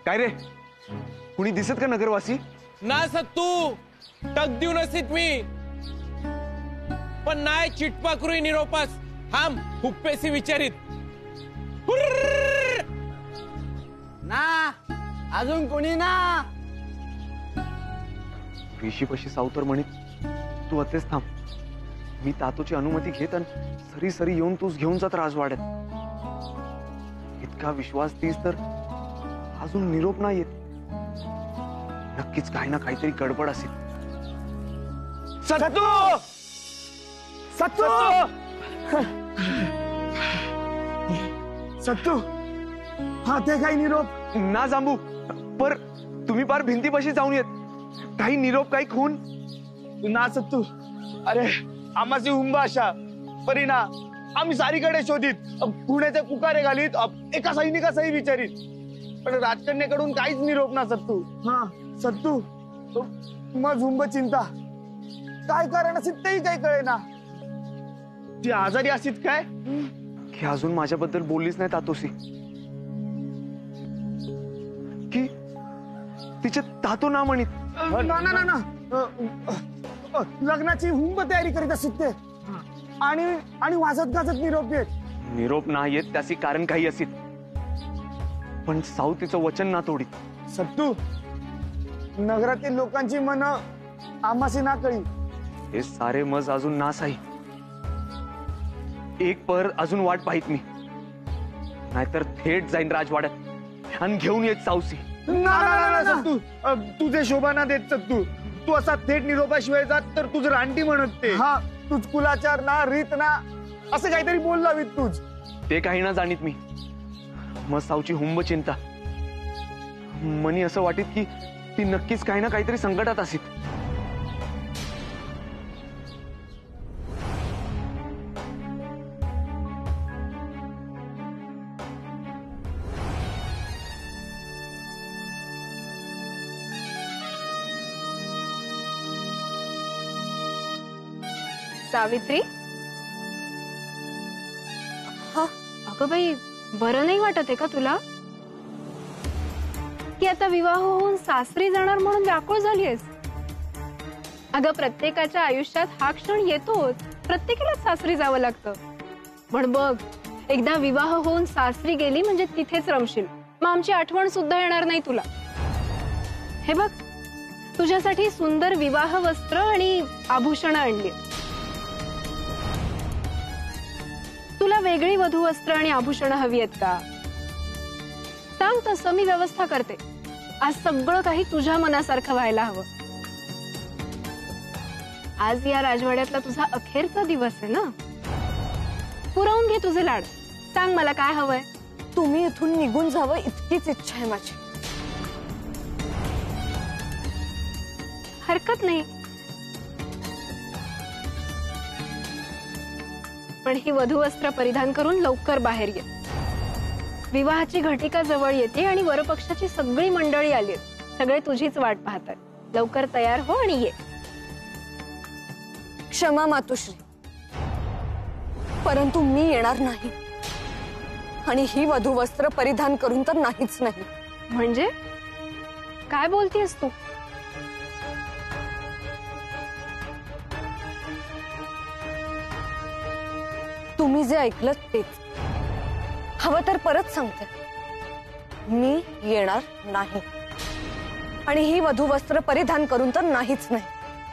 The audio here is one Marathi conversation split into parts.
काय रे, कुणी दिसत का नगरवासी? ना सत्तू, टक देऊ नसीत मी पण नाही चिटपाकरूई निरोपास हम हुप्पेसी विचारित ना अजून कोणी ना. ऋषीपशी सावतर म्हणित तू अतेच थांब. मी तातोची अनुमती घेत आणि सरी सरी येऊन तूच घेऊन जात राजवाड्यात. इतका विश्वास तीस तर अजून निरोप नाही येत. नक्कीच काही ना काहीतरी गडबड असेल. सत्तू सत्तू सत्तू, हा ते काही निरोप ना जांबू, पर तुम्ही पार भिंतीपाशी जाऊन येत. काही निरोप काही खून ना सत्तू. अरे आम्हाची हुंबा अशा परीना आम्ही सारीकडे शोधित, पुण्याचे पुकारे घालीत, एका सैनिकासही विचारित, पण राजकन्याकडून काहीच निरोप ना सत्तू. हा सत्तू, मग हुंब चिंता काय कारण असेल तेही काही कळे ना. ती आजारी असीत काय की अजून माझ्याबद्दल बोललीच नाही तातोसी. की तिचे तातो ना म्हणित. ना ना ना लग्नाची हुंब तयारी करीत असत ते, आणि आणि वाजत गाजत निरोप येत. निरोप नाही येत त्याची कारण काही असेल, पण सावतीचं वचन ना तोडीत. सत्तू, नगरातील लोकांची मन आम्हाशी ना कळी. हे सारे मज अजून नासाई. एक पर अजून वाट पाहित मी, नाहीतर थेट जाईन राजवाड्यात आणि घेऊन येत सावसी. सत्तू, तुझे शोभा ना देत सत्तू. तू असा थेट निरोपाशिवाय जात तर तुझं रानटी म्हणत ते. हा, तुझ कुलाचार ना रीत ना असं काहीतरी बोललावीत तुझ. ते काही ना जाणीत मी. मग सावची हुंब चिंता मनी असं वाटीत की ती नक्कीच काही ना काहीतरी संकटात असेल. सावित्री, अगं बाई, बरं नाही वाटत आहे का तुला? की आता विवाह होऊन सासरी जाणार म्हणून व्याकुळ झालीयस? अगं प्रत्येकाच्या आयुष्यात हा क्षण येतोच. प्रत्येकाला सासरी जावं लागतं. पण बघ, एकदा विवाह होऊन सासरी गेली म्हणजे तिथेच रमशील. मग आमची आठवण सुद्धा येणार नाही तुला. हे बघ, तुझ्यासाठी सुंदर विवाह वस्त्र आणि आभूषणं आणली. तुला वेगळी वधू वस्त्र आणि आभूषणं हवी आहेत का? सांग, तसं मी व्यवस्था करते. आज सगळं काही तुझ्या मनासारखं व्हायला हवं. आज या राजवाड्यातला तुझा अखेरचा दिवस आहे ना. पुरवून घे तुझे लाड. सांग मला काय हवंय. तुम्ही इथून निघून जावं इतकीच इच्छा आहे माझी. हरकत नाही, पण ही वधू वस्त्र परिधान करून लवकर बाहेर ये. विवाहाची घटिका जवळ येते आणि वरपक्षाची सगळी मंडळी आली. सगळे तुझीच वाट पाहतात. लवकर तयार हो आणि ये. क्षमा मातुश्री, परंतु मी येणार नाही. आणि ही वधू वस्त्र परिधान करून तर नाहीच नाही. म्हणजे काय बोलतेस तू? तुम्ही जे ऐकलं तेच. हवं तर परत सांगते, मी येणार नाही. आणि ही वधू वस्त्र परिधान करून तर नाहीच नाही.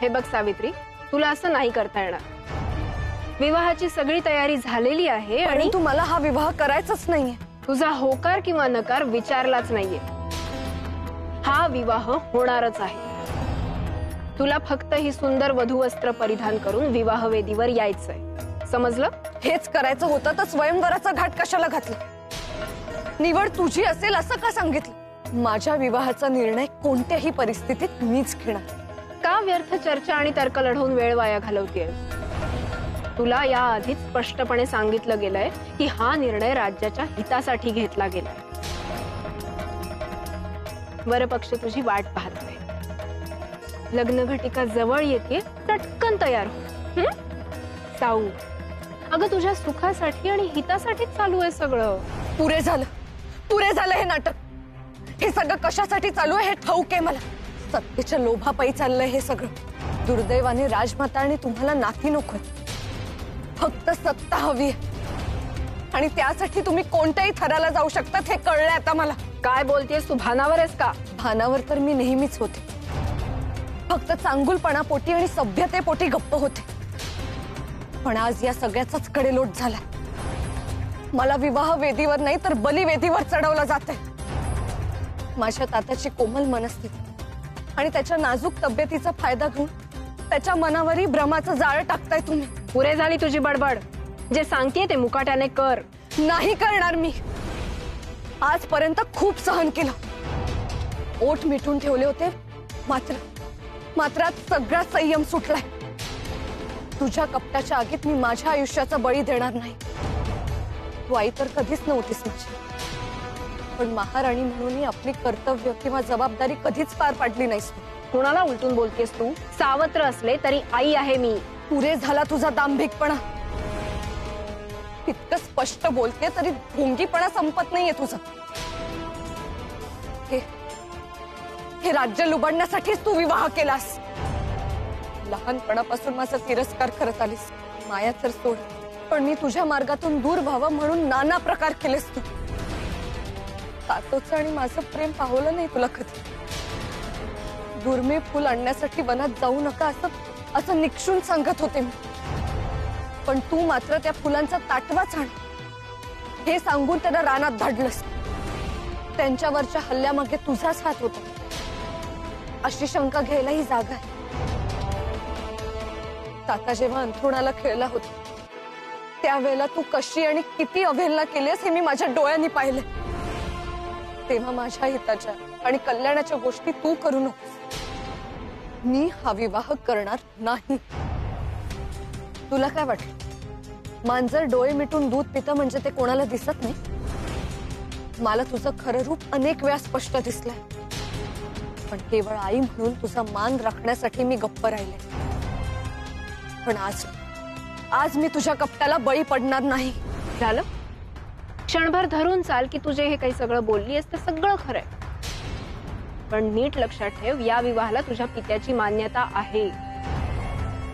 हे बघ सावित्री, तुला असं नाही करता येणार. विवाहाची सगळी तयारी झालेली आहे आणि तू मला हा विवाह करायचाच नाहीये. तुझा होकार किंवा नकार विचारलाच नाहीये. हा विवाह होणारच आहे. तुला फक्त ही सुंदर वधू वस्त्र परिधान करून विवाह वेदीवर यायचंय. समजलं? हेच करायचं होतं तर स्वयंवराचा घाट कशाला घातला? निवड तुझी असेल असं का सांगितलं? माझ्या विवाहाचा निर्णय कोणत्याही परिस्थितीत मीच घेणार. का व्यर्थ चर्चा आणि तर्क लढवून वेळ वाया घालवतेस? तुला या आधीच स्पष्टपणे सांगितलं गेलंय की हा निर्णय राज्याच्या हितासाठी घेतला गेलाय. वरपक्ष तुझी वाट पाहतोय. लग्न घटिका जवळ येते, चटकन तयार हो. साऊ, अगं तुझ्या सुखासाठी आणि हितासाठीच चालू आहे सगळं. पुरे झालं हे नाटक. हे सगळं कशासाठी चालू आहे हे ठाऊक आहे मला. सत्तेच्या लोभापायी चाललंय हे सगळं. दुर्दैवाने राजमाता आणि तुम्हाला नाती नकोय, फक्त सत्ता हवी आहे. आणि त्यासाठी तुम्ही कोणत्याही थराला जाऊ शकतात हे कळलंय आता मला. काय बोलतेस तू? भानावर आहेस का? भानावर तर मी नेहमीच होते, फक्त चांगुलपणापोटी आणि सभ्यतेपोटी गप्प होते. पण आज या सगळ्याचाच कडेलोट झाला. मला विवाह वेदीवर नाही तर बलिवेदीवर चढवलं जातंय. माझ्या तात्याची कोमल मनस्थिती आणि त्याच्या नाजूक तब्येतीचा फायदा घेऊन त्याच्या मनावरही भ्रमाचं जाळं टाकताय तुम्ही. पुरे झाली तुझी बडबड. जे सांगतेय ते मुकाट्याने कर. नाही करणार मी. आजपर्यंत खूप सहन केलं, ओठ मिटून ठेवले होते, मात्र आज सगळा संयम सुटलाय. तुझ्या कपटाच्या आगीत मी माझ्या आयुष्याचा बळी देणार नाही. तू आई तर कधीच नव्हतीस माझी, पण महाराणी म्हणून आपली कर्तव्य किंवा जबाबदारी कधीच पार पाडली नाहीस. कुणाला उलटून बोलतेस तू? सावत्र असले तरी आई आहे मी. पुरे झाला तुझा दांभिकपणा. इतकं स्पष्ट बोलते तरी भोंगीपणा संपत नाहीये तुझं. हे राज्य लुबाडण्यासाठीच तू विवाह केलास. लहानपणापासून माझा तिरस्कार करत आलीस. माया तर सोड, पण मी तुझ्या मार्गातून दूर व्हावं म्हणून नाना प्रकार केलेस तू. तातोचं आणि माझं प्रेम पाहवलं नाही तुला कधी. दुर्मिळ फुल आणण्यासाठी वनात जाऊ नका असं निक्षून सांगत होते मी, पण तू मात्र त्या फुलांचा ताटवाच आण हे सांगून त्यांना रानात धाडलंस. त्यांच्यावरच्या हल्ल्यामागे तुझाच हात होता अशी शंका घ्यायला ही जागा आहे. ताता जेव्हा अंथरुणाला खेळला होता त्यावेळेला तू कशी आणि किती अवहेलना केलीस हे मी माझ्या डोळ्यांनी पाहिले. तेव्हा माझ्या हिताच्या आणि कल्याणाच्या गोष्टी तू करू नकोस. मी हा विवाह करणार नाही. तुला काय वाटलं, मांजर डोळे मिटून दूध पितं म्हणजे ते कोणाला दिसत नाही? मला तुझं खरं रूप अनेक वेळा स्पष्ट दिसलंय, पण केवळ आई म्हणून तुझा मान राखण्यासाठी मी गप्प राहिले. पण आज मी तुझ्या कपट्याला बळी पडणार नाही. झालं? क्षणभर धरून चाल की तुझे हे काही सगळं बोललीस ते सगळं खरंय, पण नीट लक्षात ठेव, या विवाहाला तुझ्या पित्याची मान्यता आहे.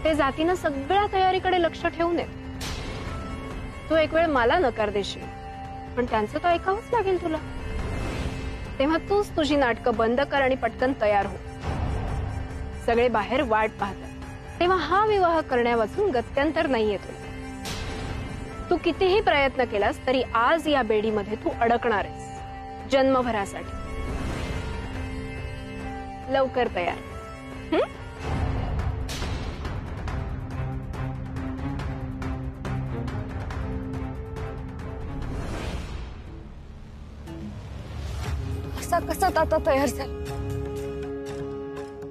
ते जातीनं सगळ्या तयारीकडे लक्ष ठेवून येत. तू एक वेळ मला नकार देशील, पण त्यांचं तर ऐकावंच लागेल तुला. तेव्हा तूच तुझी नाटकं बंद कर आणि पटकन तयार हो. सगळे बाहेर वाट पाहतात, तेव्हा हा विवाह करण्यापासून गत्यंतर नाहीये तुला. तू कितीही प्रयत्न केलास तरी आज या बेडीमध्ये तू अडकणार आहेस जन्मभरासाठी. लवकर तयार. असा कसा ताता तयार झाला?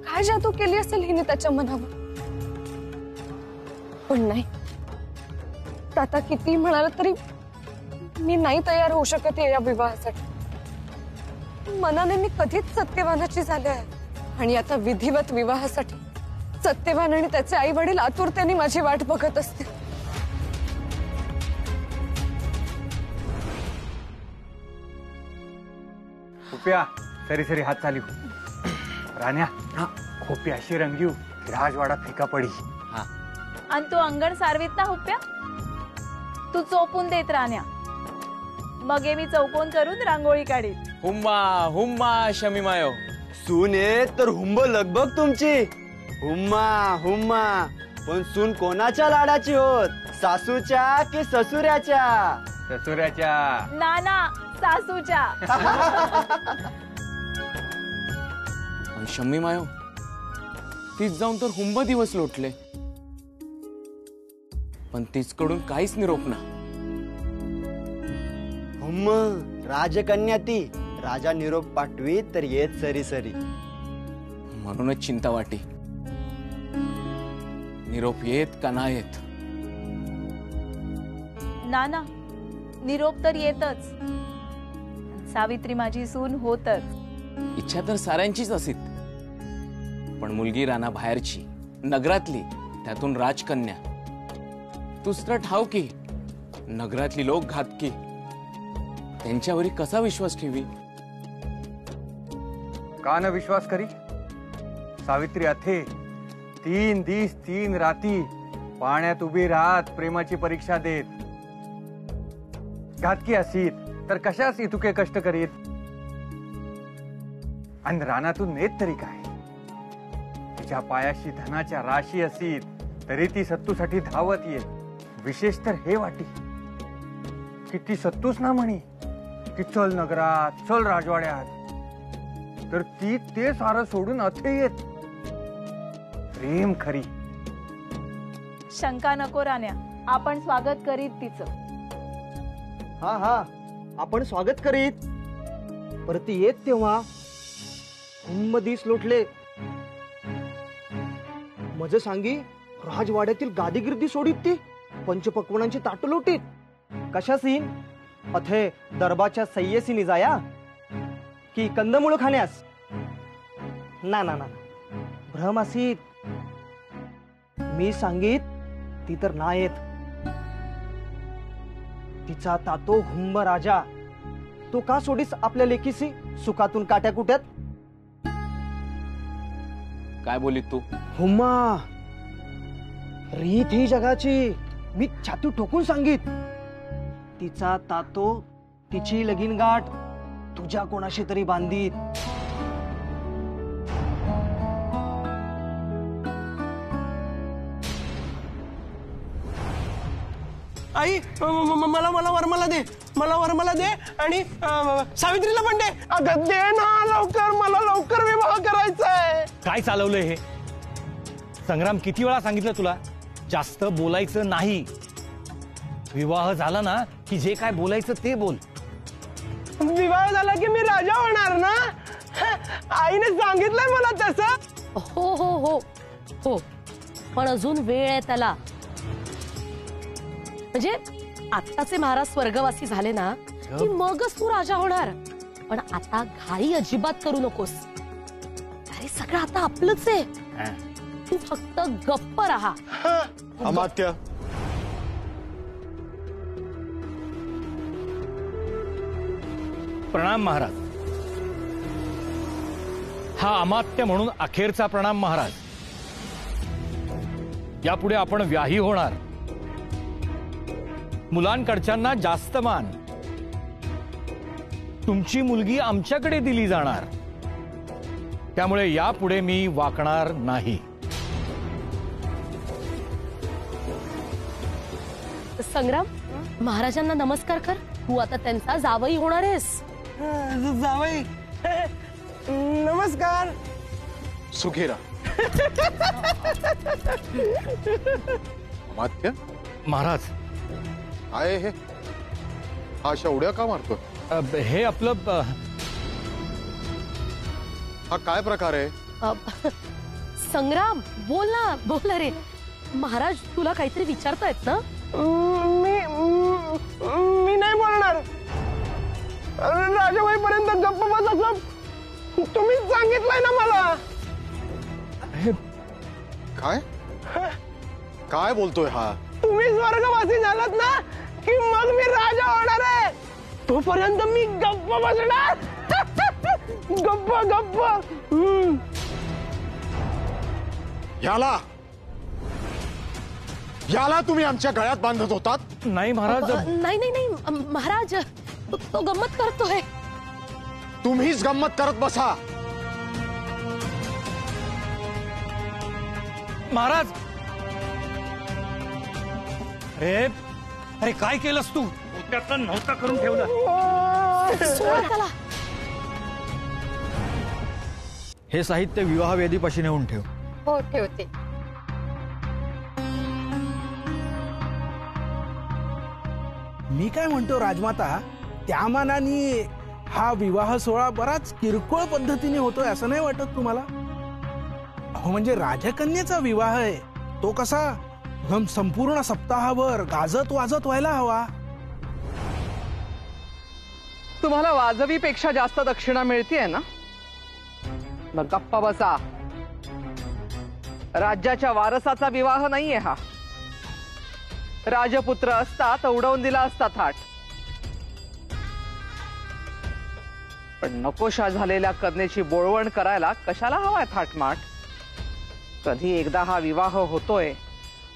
काय जादू केली असेल हिने त्याच्या मनावर? पण नाही, ताता किती म्हणाला तरी मी नाही तयार होऊ शकत या विवाहासाठी. मनाने मी कधीच सत्यवानाची झाले आहे, आणि आता विधिवत विवाहासाठी सत्यवान आणि त्याचे आई वडील आतुरतेने माझी वाट बघत असतील. खोप्या सरी सरी हात चाली राण्या. खोपी अशी रंगीव राजवाडा फिका पडी. आणि तू अंगण सारवीत ना हुप्या, तू चोपून देत राहण्या. मगे मी चौकोन करून रांगोळी काढीत. हुम्मा हुम्मा शमीमायो. सून ये तर हुंब लगबग तुमची. हुम्मा हुम्मा. पण सून कोणाच्या लाडाची होत, सासूच्या की ससुऱ्याच्या? ससुऱ्याच्या. नाना सासूच्या. शमीमायो, तीच जाऊन तर हुंब दिवस लोटले, पण तीचकडून काहीच निरोप ना. हुम्म राजकन्या ती. राजा निरोप पाठवी तर येत सरी सरी. म्हणूनच चिंता वाटी. निरोप येत का नाही येत? नाना, निरोप तर येतच. सावित्री माझी सून होतच. इच्छा तर साऱ्यांचीच असेल, पण मुलगी राणा बाहेरची, नगरातली, त्यातून राजकन्या. दुसरं ठाव की नगरातली लोक घातकी, त्यांच्यावरी कसा विश्वास ठेवी? का न विश्वास करी? सावित्री अथे 3 दिस 3 राती पाण्यात उभी राहत प्रेमाची परीक्षा देत. घातकी असीत तर कशास इतुके कष्ट करीत? आणि रानातून नेत तरी काय? तिच्या पायाशी धनाच्या राशी असीत तरी ती सत्तूसाठी धावत येत. विशेष तर हे वाटी की ती सत्तूच ना म्हणी की चल नगरात, चल राजवाड्यात, तर ती ते सारं सोडून अथे येत. प्रेम खरी. शंका नको राण्या, आपण स्वागत करीत तिचं. हा आपण स्वागत करीत. परत येत तेव्हा हुंब दिस लोटले. मज सांगी राजवाड्यातील गादीगिर्दी सोडीत ती पंचपक्वानांची ताट लोटीत. कशासी? अथे दरबारच्या सय्यसी निजाया की कंदमुळ खाण्यास? ना ना ना, भ्रम असीत. मी सांगीत ती तर ना येत. तिचा तातो हुंब राजा तो का सोडीस आपल्या लेकीसी सुखातून काट्या कुट्यात? काय बोलीत तू? हुम्मा रीत ही जगाची. मी छाती ठोकून सांगीत. तिचा तातो तिची लगीन गाठ तुझ्या कोणाशी तरी बांधीत. आई, मला मला वरमाला दे, मला वरमाला दे आणि सावित्रीला पण दे. अगं दे ना लवकर, मला लवकर विवाह करायचा आहे. काय चालवलंय हे? संग्राम, किती वेळा सांगितलं तुला जास्त बोलायचं नाही. विवाह झाला ना की जे काय बोलायचं ते बोल. विवाह झाला की मी राजा होणार ना? आईने सांगितलंय मला तसं. हो हो हो हो, पण अजून वेळ आहे त्याला. म्हणजे आत्ताचे महाराज स्वर्गवासी झाले ना की मगच तू राजा होणार. पण आता घाई अजिबात करू नकोस. अरे सगळं आता आपलंच आहे. तू फक्त गप्प राहा. अमात्य, प्रणाम महाराज. हा अमात्य म्हणून अखेरचा प्रणाम महाराज. यापुढे आपण व्याही होणार. मुलांकडच्यांना जास्त मान. तुमची मुलगी आमच्याकडे दिली जाणार. त्यामुळे यापुढे मी वाकणार नाही. संग्राम, महाराजांना नमस्कार कर. तू आता त्यांचा जावई होणार आहेस. जावई, नमस्कार. सुखीरा. अमात्य महाराज, काय हे? हा अशा उड्या का मारतोय? हे आपलं हा काय प्रकार आहे? संग्राम, बोल ना, बोल रे. महाराज तुला काहीतरी विचारतायत ना? मी नाही बोलणार. राजा होईपर्यंत गप्प बस असं तुम्हीच सांगितलंय ना मला. काय काय बोलतोय हा? तुम्ही स्वर्गवासी झालात ना की मग मी राजा होणार आहे. तोपर्यंत मी गप्प बसणार. गप्प गप्प. याला तुम्ही आमच्या गळ्यात बांधत होतात? नाही महाराज. नाही नाही नाही महाराज, तो गंमत करतोय. तुम्हीच गंमत करत बसा. महाराज, अरे अरे काय केलंस तू? त्यातलं नव्हता करून ठेवलं. सोडा त्याला. हे साहित्य विवाह वेदीपाशी नेऊन ठेव. हो, ठेवते. मी काय म्हणतो राजमाता, त्या मानाने हा विवाह सोहळा बराच किरकोळ पद्धतीने होतोय असं नाही वाटत तुम्हाला? हो, म्हणजे राजकन्याचा विवाह आहे तो कसा संपूर्ण सप्ताहावर गाजत वाजत व्हायला हवा. तुम्हाला वाजवीपेक्षा जास्त दक्षिणा मिळतेय ना? मग गप्पा बसा. राज्याच्या वारसाचा विवाह नाहीये हा. राजपुत्र असता तर उडवून दिला असता थाट. पण नकोशा झालेल्या कन्येची बोळवण करायला कशाला हवाय थाटमाट? कधी एकदा हा विवाह होतोय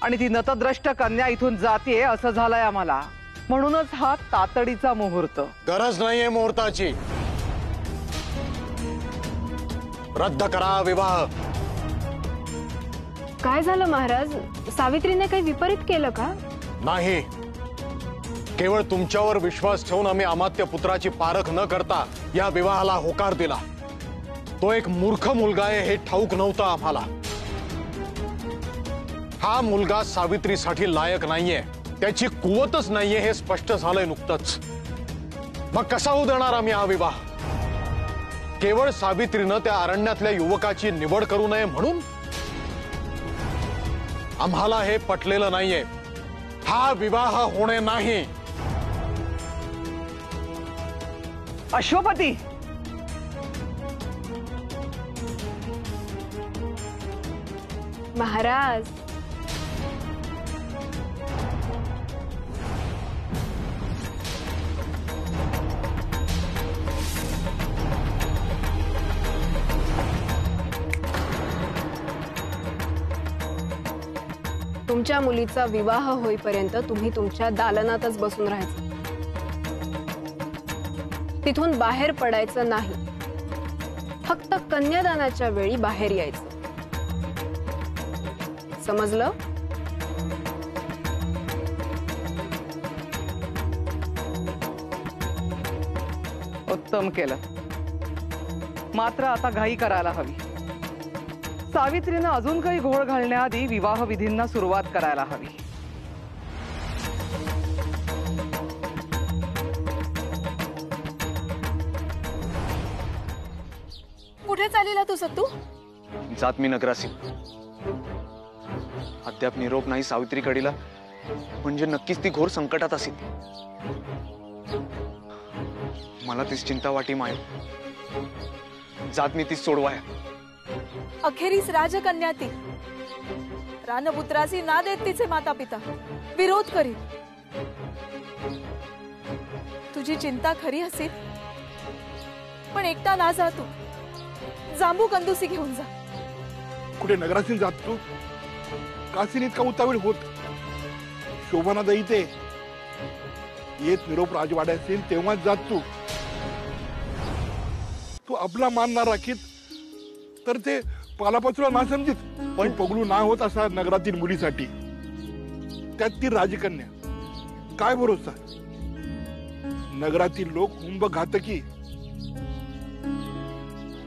आणि ती नतद्रष्ट कन्या इथून जातीये असं झालंय आम्हाला. म्हणूनच हा तातडीचा मुहूर्त. गरज नाहीये मुहूर्ताची. रद्द करा विवाह. काय झालं महाराज? सावित्रीने काही विपरीत केलं का? नाही, केवळ तुमच्यावर विश्वास ठेवून आम्ही अमात्य पुत्राची पारख न करता या विवाहाला होकार दिला. तो एक मूर्ख मुलगा आहे हे ठाऊक नव्हतं आम्हाला. हा मुलगा सावित्रीसाठी लायक नाहीये, त्याची कुवतच नाहीये हे स्पष्ट झालंय नुकतंच. मग कसा होऊ देणार आम्ही हा विवाह? केवळ सावित्रीनं त्या अरण्यातल्या युवकाची निवड करू नये म्हणून? आम्हाला हे पटलेलं नाहीये. हा विवाह होणे नाही. अश्वपती, महाराज तुमच्या मुलीचा विवाह होईपर्यंत तुम्ही तुमच्या दालनातच बसून राहायचं. तिथून बाहेर पडायचं नाही. फक्त कन्यादानाच्या वेळी बाहेर यायचं. समजलं? उत्तम केलं. मात्र आता घाई करायला हवी. सावित्रीनं अजून काही घोळ घालण्याआधी विवाह विधींना सुरुवात करायला हवी. कुठे चाललेला तू सत्तू? जात मी नगरासी. अद्याप निरोप नाही सावित्रीकडीला, म्हणजे नक्कीच ती घोर संकटात असेल. मला तीच चिंता वाटी माय. जात मी तीच सोडवाय. अखेरीस राजकन्या ती. रानपुत्रासी ना देत तिचे माता पिता. विरोध करीत. तुझी चिंता खरी असेल, पण एकटा ना जा तू. जांबू कंदुसी घेऊन जा. कुठे नगरासीन जात तू? कासीन इतका उतावीळ होत? शोभना दईते येत निरोप राजवाड्यातील तेव्हाच जात तू. तू आपला मान ना राखीत तर ते पालापाचुला ना समजित. पण पगलू ना होत असा नगरातील मुलीसाठी, त्यात ती राजकन्या. काय भरोसा? नगरातील लोक हुंब घातकी.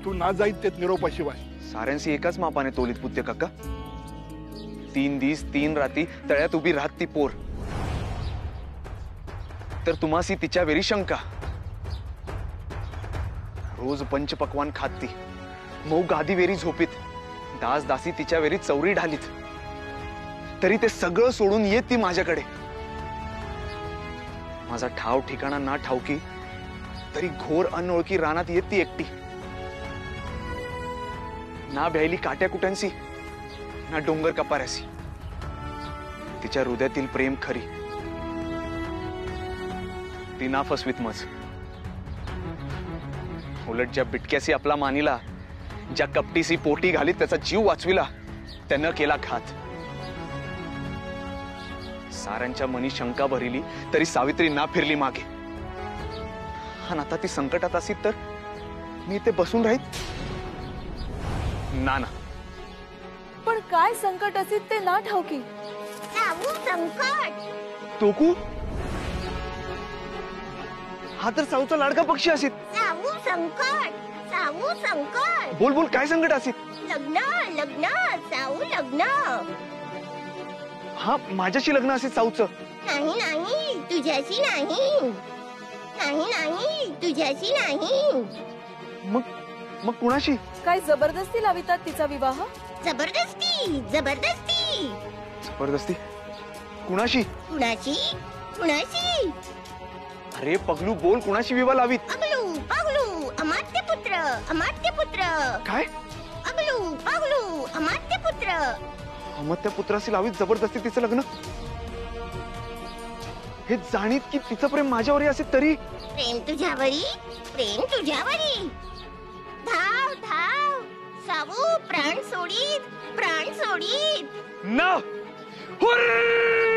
तू ना जाईत त्यात निरोपाशिवाय. साऱ्यांशी एकाच मापाने तोलीत पुत्य काका. 3 दिस 3 राती तळ्यात उभी राहत ती पोर. तर तुम्हासी तिच्या वेरी शंका. रोज पंचपक्वान खात ती. मऊ गादी वेरी झोपीत. दास दासी तिच्या वेरी चौरी ढालीत. तरी ते सगळं सोडून येत ती माझ्याकडे. माझा ठाव ठिकाणा ना ठाऊकी तरी घोर अनोळखी रानात येत ती एकटी. ना भ्यायली काट्या कुट्यांसी ना डोंगर कपाऱ्यासी. तिच्या हृदयातील प्रेम खरी. ती ना फसवीत मज. उलट ज्या बिटक्यासी आपला मानिला, ज्या कपटीसी पोटी घालीत त्याचा जीव वाचविला, त्यानं केला घात. साऱ्यांच्या मनी शंका भरिली तरी सावित्री ना फिरली मागे. आणि आता ती संकटात असेल तर मी इथे बसून राहीत ना. पण काय संकट असेल ते ना ठाऊकी. संकट. तोकू हा तर साऊचा लाडका पक्षी असेल. संकट. सावू संकट. बोल बोल काय संकट असेल? लग्न लग्न सावू लग्न. हा माझ्याशी लग्न असेल साऊचं. नाही नाही तुझ्याशी नाही. नाही नाही तुझ्याशी नाही. मग कुणाशी? काय जबरदस्ती लावितात तिचा विवाह? जबरदस्ती जबरदस्ती. जबरदस्ती कुणाशी? कुणाची कुणाची? अरे पगलू बोल, कुणाशी विवाह लावीत? पगलू पगलू अमात्यपुत्र अमात्यपुत्र. काय? पगलू पगलू अमात्यपुत्र. अमात्या पुत्राशी लावीत जबरदस्ती तिचं लग्न? हे जाणीत की तिचं प्रेम माझ्यावरही असेल तरी? प्रेम तुझ्यावरी प्रेम तुझ्यावरी. धाव धाव सावू, प्राण सोडीत प्राण सोडीत. ना हुर्र!